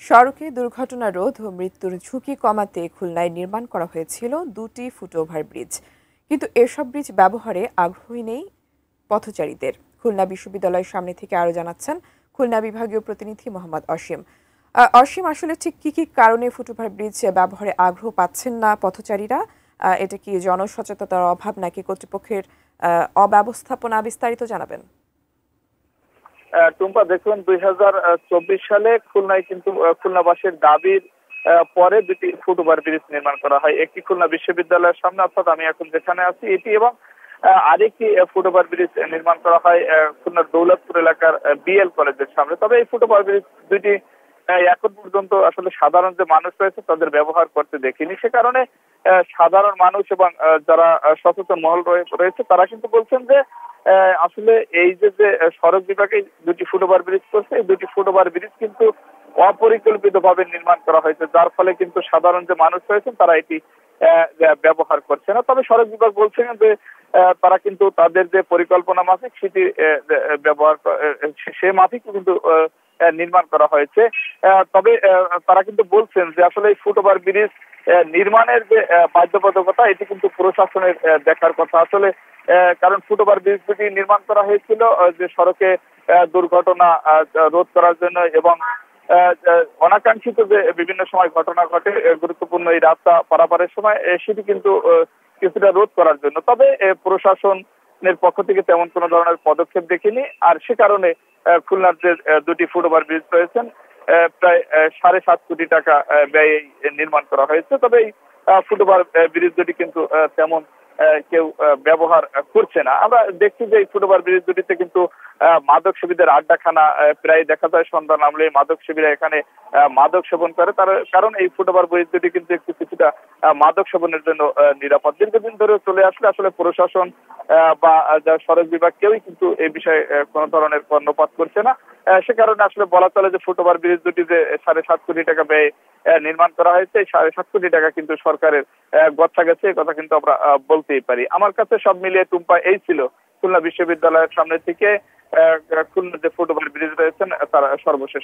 সড়কে দুর্ঘটনা রোধ ও মৃত্যুর ঝুঁকি কমাতে খুলনায় নির্মাণ করা হয়েছিল দুটি ফুটওভার ব্রিজ, কিন্তু এসব ব্রিজ ব্যবহারে আগ্রহী নেই পথচারীদের। খুলনা বিশ্ববিদ্যালয়ের সামনে থেকে আরো জানাচ্ছেন খুলনা বিভাগীয় প্রতিনিধি মোহাম্মদ অসীম। অসীম, আসলে ঠিক কি কি কারণে ফুটওভার ব্রিজ ব্যবহারে আগ্রহ পাচ্ছেন না পথচারীরা? এটা কি জনসচেতনতার অভাব নাকি কর্তৃপক্ষের অব্যবস্থাপনা? বিস্তারিত জানাবেন। টুম্পা, দেখুন 2024 সালে খুলনায় কিন্তু খুলনাবাসীর দাবির পরে দুটি ফুটওভার ব্রিজ নির্মাণ করা হয়। একটি খুলনা বিশ্ববিদ্যালয়ের সামনে, অর্থাৎ আমি এখন যেখানে আছি এটি, এবং আরেকটি ফুটওভার ব্রিজ নির্মাণ করা হয় খুলনার দৌলতপুর এলাকার বিএল কলেজের সামনে। তবে এই ফুটওভার ব্রিজ দুটি এখন পর্যন্ত আসলে সাধারণ যে মানুষ রয়েছে তাদের ব্যবহার করতে দেখিনি। সে কারণে সাধারণ মানুষ এবং যারা সচেতন মহল রয়েছে তারা কিন্তু বলছেন যে আসলে এই যে সড়ক বিভাগে দুটি ফুটওভার ব্রিজ করছে, এই দুটি ফুটওভার ব্রিজ কিন্তু অপরিকল্পিতভাবে নির্মাণ করা হয়েছে, যার ফলে কিন্তু সাধারণ যে মানুষ রয়েছেন তারা এটি ব্যবহার করছে না। তবে সড়ক বিভাগ বলছেন যে তারা কিন্তু তাদের যে পরিকল্পনা মাফিক সেটি ব্যবহার সে মাফিক কিন্তু নির্মাণ করা হয়েছে। তবে তারা কিন্তু বলছেন যে আসলে এই ফুটওভার ব্রিজ নির্মাণের যে বাধ্যবাধকতা এটি কিন্তু প্রশাসনের দেখার কথা। আসলে কারণ ফুটওভার ব্রিজ দুটি নির্মাণ করা হয়েছিল যে সড়কে দুর্ঘটনা রোধ করার জন্য, এবং অনাকাঙ্ক্ষিত যে বিভিন্ন সময় ঘটনা ঘটে গুরুত্বপূর্ণ এই রাস্তা পারাপারের সময় সেটি কিন্তু কিছুটা রোধ করার জন্য। তবে প্রশাসনের পক্ষ থেকে তেমন কোনো ধরনের পদক্ষেপ দেখিনি, আর সে কারণে খুলনার যে দুটি ফুটওভার ব্রিজ রয়েছেন প্রায় 7.5 কোটি টাকা ব্যয়ে নির্মাণ করা হয়েছে। তবে এই ফুটওভার ব্রিজ দুটি কিন্তু তেমন কেউ ব্যবহার করছে না। আমরা দেখছি যে এই ফুটওভার ব্রিজ দুটিতে কিন্তু মাদক সেবীদের আড্ডাখানা প্রায় দেখা যায়, সন্ধ্যা নামলে মাদক সেবীরা এখানে মাদক সেবন করে। তার কারণ এই ফুটওভার ব্রিজ দুটি কিন্তু একটু কিছুটা মাদক সেবনের জন্য নিরাপদ। দীর্ঘদিন ধরে চলে আসলে আসলে প্রশাসন বা সড়ক বিভাগ কেউই কিন্তু এই বিষয়ে কোনো ধরনের কর্ণপাত করছে না। সে কারণে আসলে বলা চলে যে ফুটওভার ব্রিজ দুটি যে 7.5 কোটি টাকা ব্যয়ে নির্মাণ করা হয়েছে, এই 7.5 কোটি টাকা কিন্তু সরকারের গচ্ছা গেছে, এই কথা কিন্তু আমরা বলতেই পারি। আমার কাছে সব মিলিয়ে টুম্পা এই ছিল খুলনা বিশ্ববিদ্যালয়ের সামনে থেকে খুলনা যে ফুটওভার ব্রিজ রয়েছেন তার সর্বশেষ।